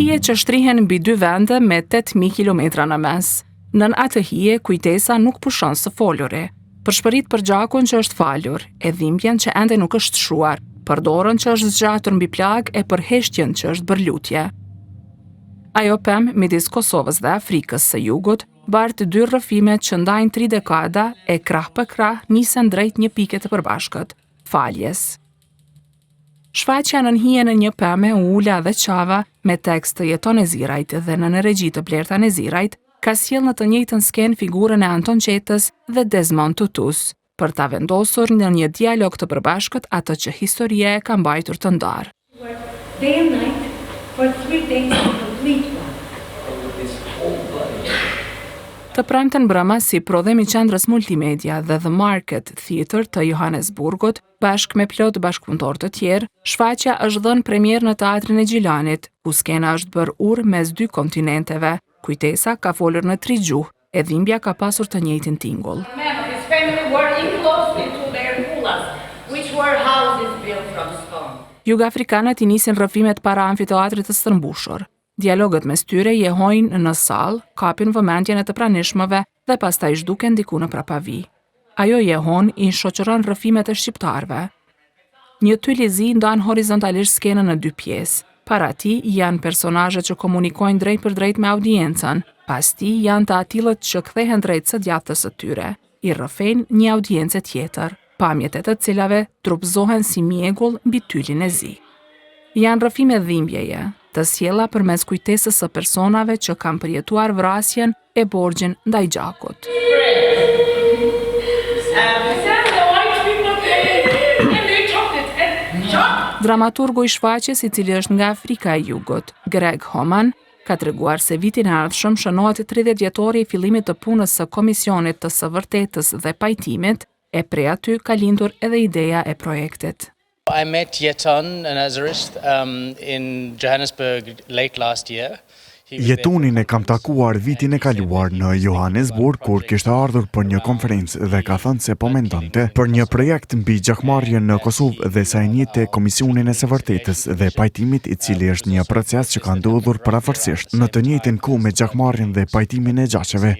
hije që shtrihen mbi dy vende me 8.000 kilometra në mes. Nën atë hije, kujtesa nuk pushon së foluri. Përshpërit për gjakun që është falur, e dhimbjen që ende nuk është shuar, për dorën që është zgjatur mbi plag e për heshtjen që është bërë lutje. Ajo pemë midis Kosovës dhe Afrikës së Jugut bartë 2 rrëfime që ndajnë 3 dekada e krah për krah nisen drejt një pike të përbashkët, faljes. Shfaqja nën hijen e një peme u ula dhe qava me tekst të Jeton Ezirajt dhe në regji të Blerta Ezirajt ka sjell në të njëjtën sken figurën e Anton Qetës dhe Desmond Tutus, për ta vendosur në një dialog të përbashkët atë që historia e ka mbajtur të ndarë. Day and night for 3 days to complete one. Të premten brëma si prodhemi qendrës multimedia dhe The Market Theatre të Johannesburgut, bashkë me plot bashkëpunëtor të tjerë, shfaqja është dhënë premier në Teatrin e Gjilanit, ku skena është bërë urë mes 2 kontinenteve. Kujtesa ka folur në 3 gjuhë, e dhimbja ka pasur të njëjtin tingull. Jugafrikanët i nisin rrëfimet para amfiteatrit të stërmbushur. Dialogët mes tyre jehojnë në sallë, kapin vëmendjen e të pranishmëve dhe pastaj zhduken diku në prapavi. Ajo jehon i shoqëron rrëfimet e shqiptarëve. Një tylizi ndan horizontalisht skenën në 2 pjesë. Para ti janë personazhe që komunikojnë drejt për drejt me audiencën, pas ti janë të atillët që kthehen drejt së djathtës së tyre, i rrëfejnë një audiencë tjetër, pamjet e të cilave trupzohen si mjegull mbi tylin e zi. Janë rrëfime dhimbjeje, të sjella përmes kujtesës së personave që kanë përjetuar vrasjen e borxhin ndaj gjakut. Dramaturgu i shfaqjes, i cili është nga Afrika e Jugut, Greg Homan, ka treguar se vitin e ardhshëm shënohet 30 vjetori i fillimit të punës së Komisionit të së Vërtetës dhe Pajtimit, e prej aty ka lindur edhe ideja e projektit. I met Yeton, an Azerist, in Johannesburg late last year. Jetonin e kam takuar vitin e kaluar në Johannesburg kur kishte ardhur për një konferencë dhe ka thënë se po mendonte për një projekt mbi gjakmarrjen në Kosovë dhe sa e njëjtë Komisionin e së Vërtetës dhe Pajtimit, i cili është një proces që ka ndodhur parafërsisht në të njëjtën kohë me gjakmarrjen dhe pajtimin e gjaqeve.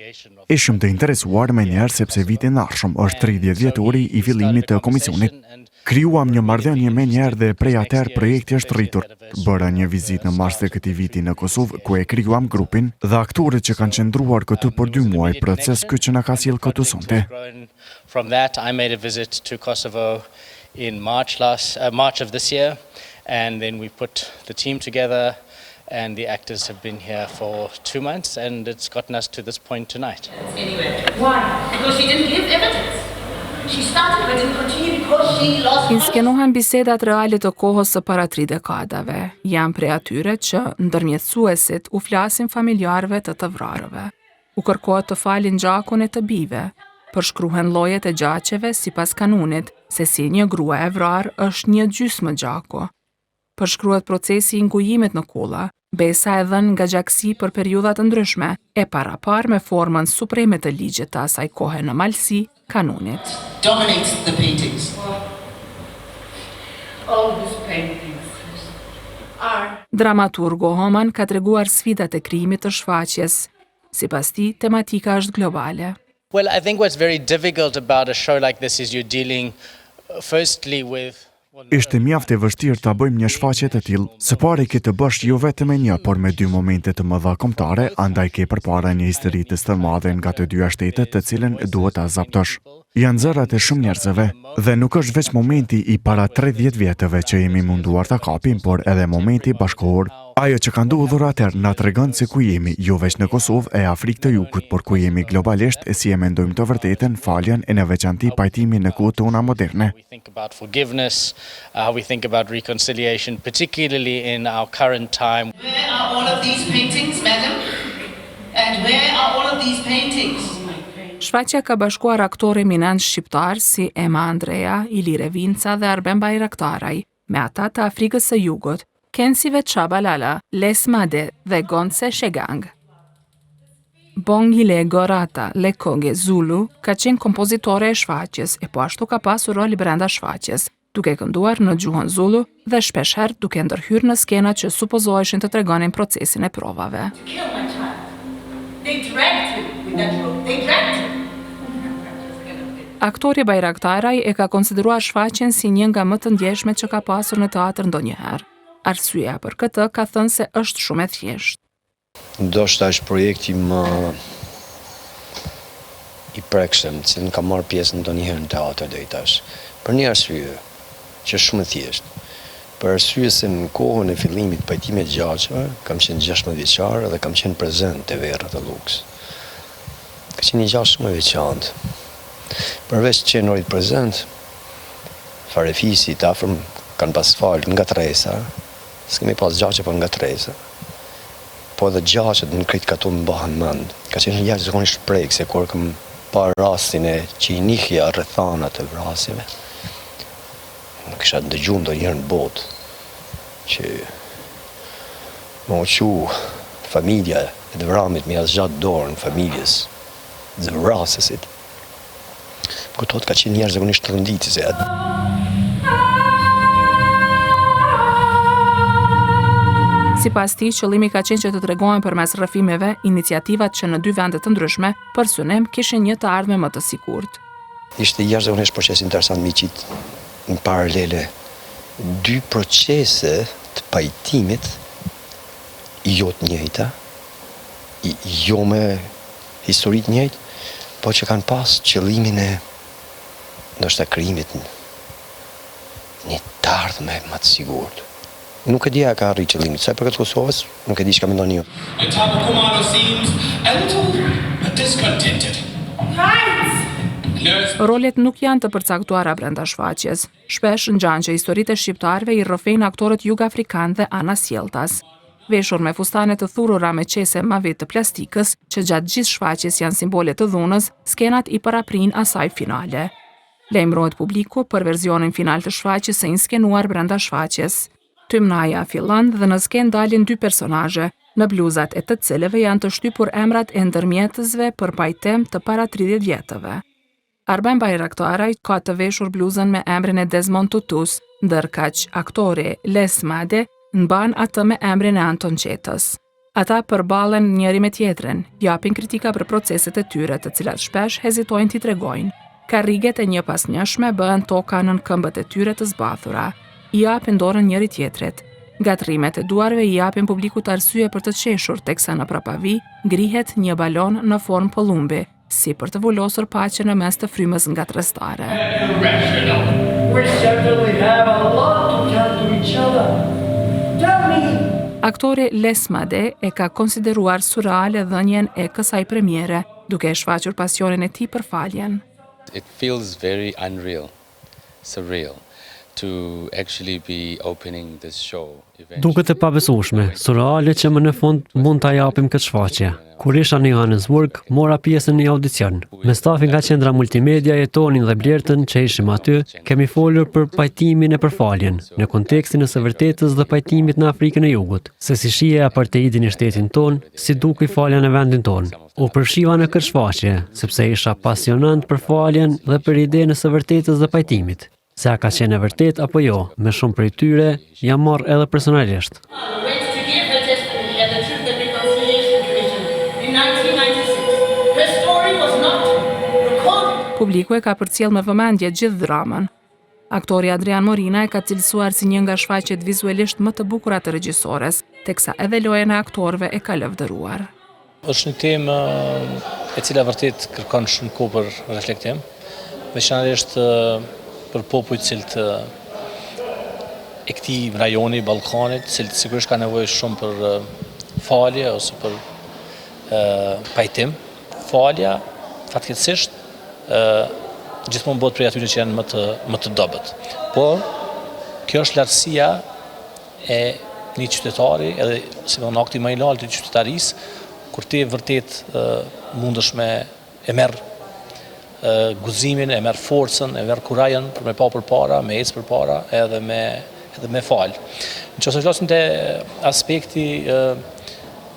Ishim të interesuar me njerë sepse vitin e ardhshëm është 30 vjetori i fillimit të komisionit. Krijuam një marrëdhënie me njerë dhe prej atëherë projekti është rritur. Bëra një vizitë në mars të këtij viti në Kosovë, ku e krijuam grupin dhe aktorët që kanë qëndruar këtu për 2 muaj, proces ky që na ka sjell këtu sonte. From that, I made a visit to Kosovo in March of this year, and then we put the team together. And the actors have been here for 2 months, and it's gotten us to this point tonight. Anyway, why? Because she didn't give evidence. She started but didn't continue because she lost. Inskenohen bisedat reale të kohës së para 3 dekadave. Janë prej atyre që ndërmjetësuesit u flasin familjarëve të vrarëve. U kërkohet të falin gjakun e të bijve. Përshkruhen llojet e gjaqeve sipas kanunit, se si një grua e vrarë është një gjysmë gjaku. Përshkruhet procesi i ngujimit në kulla, besa e dhënë nga gjakësi për periudha të ndryshme, e parapar me formën supreme të ligjit të asaj kohe në malsi, kanunit. Dominates the paintings. All these paintings are. Dramaturgu Homan ka treguar sfidat e krijimit të shfaqjes. Sipas tij, tematika është globale. Well, I think what's very difficult about a show like this is you're dealing firstly with Ishte mjaft e vështirë ta bëjmë një shfaqje të tillë. Së pari ke të bësh jo vetëm me një, por me 2 momente të mëdha kombëtare, andaj ke përpara një histori të madhe nga të 2 shtetet, të cilën duhet ta zaptosh. Janë zërat e shumë njerëzve dhe nuk është veç momenti i para 30 vjetëve që jemi munduar ta kapim, por edhe momenti bashkëkohor. Ajo që ka ndodhur atëherë na tregon se ku jemi, jo veç në Kosovë e Afrikë të Jugut, por ku jemi globalisht e si e mendojmë të vërtetën, faljen e në veçanti pajtimin në kohët tona moderne. We think about forgiveness, we think about reconciliation, particularly in our current time. Where are all of these paintings, madam? And where are all of these paintings? Shfaqja ka bashkuar aktore eminent shqiptar si Ema Andrea, Ilire Vinca dhe Arben Bajraktaraj, me ata të Afrikës së Jugut, Kensive Chabalala, Les Made dhe Gonce Shegang. Bongile Gorata Lekoge Zulu ka qenë kompozitore e shfaqjes, e po ashtu ka pasur rol brenda shfaqjes. duke kënduar në gjuhën Zulu dhe shpeshherë duke ndërhyrë në skenat që supozoheshin të tregonin procesin e provave. Kill my child. They dragged him with that rope. They dragged him. Aktori Bajraktaraj e ka konsideruar shfaqjen si një nga më të ndjeshmet që ka pasur në teatr ndonjëherë. Arsyeja për këtë ka thënë se është shumë e thjeshtë. Ndoshta është projekti më i prekshëm, që ka marrë pjesë ndonjëherë në teatr deri tash. Për një arsye që është shumë e thjeshtë. Për arsye se në kohën e fillimit të pajtimit të gjaqeve, kam qenë 16 vjeçar dhe kam qenë prezent te Verrat e Lukës. Ka qenë një gjallë shumë e veçantë. Përveç qenurit prezent, farefisit afërm kanë pas falë nga tresa, s'kemi pas gjaqe për nga tresa, po edhe gjaqet në kritë ka tu më bëhen mënd. Ka qenë një jashtëzakonisht prekse, kur këm parë rastin e që i njihja rrethanat e vrasjeve. Më kisha dëgju ndonjëherë në botë, që më uqu familja e të vramit me asgjat dorën familjes dhe vrasësit. Këtot ka qenë njerëz zakonisht të rënditëse. Sipas tij, qëllimi ka qenë që të tregohen përmes rrëfimeve iniciativat që në dy vende të ndryshme për synim kishin një të ardhme më të sigurt. Ishte jashtëzakonisht proces interesant me qit në paralele dy procese të pajtimit jo të njëjta, jo me histori të njëjtë, po që kanë pas qëllimin e ndoshta krijimit një të ardhme më të sigurt. Nuk e di a ka arrit qëllimin, sa për këtë Kosovës, nuk e di çka mendon ju. And Tabo Kumalo seems a little discontented. Rolet nuk janë të përcaktuara brenda shfaqjes. Shpesh ngjan që historitë e shqiptarëve i rrëfejnë aktorët jugafrikan dhe Ana Sjeltas. Veshur me fustane të thurura me qese mavet të plastikës, që gjatë gjithë shfaqjes janë simbole të dhunës, skenat i paraprin asaj finale. Lajmërohet publiku për versionin final të shfaqjes së inskenuar brenda shfaqjes. Tymnaja fillon dhe në sken dalin dy personazhe, në bluzat e të cilëve janë të shtypur emrat e ndërmjetësve për pajtim të para 30 vjetëve. Arben Bajraktaraj ka të veshur bluzën me emrin e Desmond Tutus, ndërkaq aktori Les Made mban atë me emrin e Anton Qetës. Ata përballen njëri me tjetrin, japin kritika për proceset e tyre, të cilat shpesh hezitojnë t'i tregojnë. Karriget e një pas njëshme bëhen toka nën këmbët e tyre të zbathura. I japin dorën njëri tjetrit. Gatrimet e duarve i japin publikut arsye për të qeshur, teksa në prapavi ngrihet një balon në formë pëllumbi, si për të vullosur paqen në mes të frymës ngatrestare. We certainly have a lot to tell to each other. Tell me. Aktori Les Made e ka konsideruar surreale dhënien e kësaj premiere, duke e shfaqur pasionin e tij për faljen. It feels very unreal, surreal, to actually be opening this show. Duket e pabesueshme, surreale që më në fund mund ta japim këtë shfaqje. Kur isha në Johannesburg, mora pjesën në një audicion. Me stafin nga qendra multimedia e Tonin dhe Blertën që ishim aty, kemi folur për pajtimin e përfaljen, në kontekstin e së vërtetës dhe pajtimit në Afrikën e Jugut, se si shije apartheidin i shtetin ton, si dukej falja në vendin ton. U përshiva në këtë shfaqje, sepse isha pasionant për faljen dhe për idenë së vërtetës dhe pajtimit. Se a ka qenë e vërtet apo jo, me shumë prej tyre jam marrë edhe personalisht. Went to give her testimony at the Truth and Reconciliation Commission in 1996. Her story was not recorded. Publiku e ka përcjell me vëmendje gjithë dramën. Aktori Adrian Morina e ka cilësuar si një nga shfaqjet vizualisht më të bukura të regjisores, teksa edhe loja e aktorëve e ka lëvdëruar. Është një temë e cila vërtet kërkon shumë kohë për reflektim, veçanërisht për popujt cilët e këtij rajoni, Ballkanit, cilët sigurisht ka nevojë shumë për falje ose për pajtim. Falja, fatkeqësisht, gjithmonë bëhet prej atyre që janë më të dobët. Por kjo është lartësia e një qytetari, edhe si më akti më i lartë të qytetarisë, kur ti vërtet mundesh me e merr guximin, e merr forcën, e merr kurajën për me pa përpara, me ecë përpara, edhe me fal. Nëse flasim te aspekti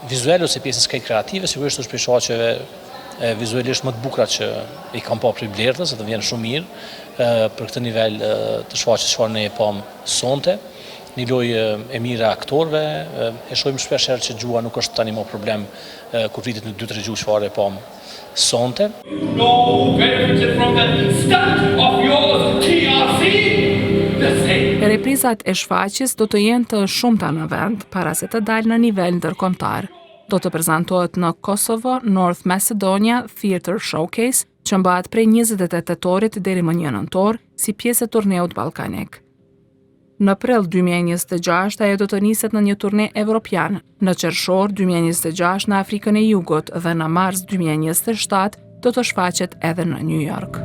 vizual ose pjesës kreative, sigurisht është prej shkaqeve vizualisht më të bukura që i kam pa prej Blertës, dhe vjen shumë mirë për këtë nivel të shfaqjes çfarë ne e pam sonte. Një lojë e mirë aktorëve, e shohim shpesh herë që gjua nuk është tani më problem kur vitet në 2-3 gjuhë çfarë e pam sonte. Reprizat e shfaqjes do të jenë të shumta në vend para se të dalë në nivel ndërkombëtar. Do të prezantohet në Kosovo North Macedonia Theatre Showcase, që mbahet prej 28 tetorit deri më 1 nëntor si pjesë e turneut ballkanik. Në prill 2026 ajo do të niset në një turne evropian, në qershor 2026 në Afrikën e Jugut dhe në mars 2027 do të shfaqet edhe në New York.